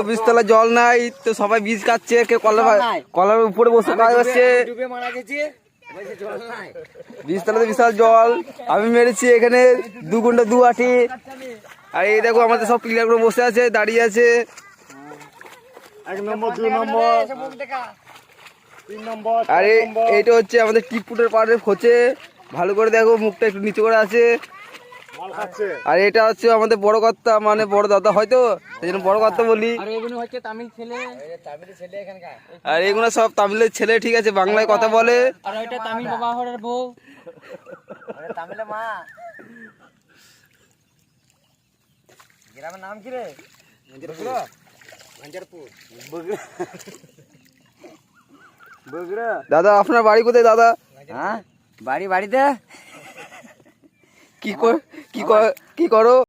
বীজতলা জল নাই তো সবাই বীজ কাটছে, কেউ কলার উপরে বসে কাজ করছে। বীজতলাতে বিশাল জল, আমি মেরেছি এখানে 2 ঘন্টা 2 আটি। আর এই দেখো আমাদের সব প্লেয়ার গুলো বসে আছে, দাঁড়িয়ে আছে। 1 নম্বর 2 নম্বর 3 নম্বর। আর এইটা হচ্ছে আমাদের টিপুটের পাড়ের খোঁচে, ভালো করে দেখো মুখটা একটু নিচু করে আছে। আর এটা হচ্ছে আমাদের বড় কর্তা, মানে বড় দাদা হয়তো, সেই জন্য বড় কর্তা বলি। আর এগুলো হচ্ছে তামিল ছেলে, আর এগুলো সব তামিলের ছেলে, ঠিক আছে, বাংলায় কথা বলে। আর ওইটা তামিল বাবা হরের বউ, তামিলে মা। গ্রামের নাম কি রে? দাদা আপনার বাড়ি কোথায় দাদা? হ্যাঁ, বাড়িতে কি করো?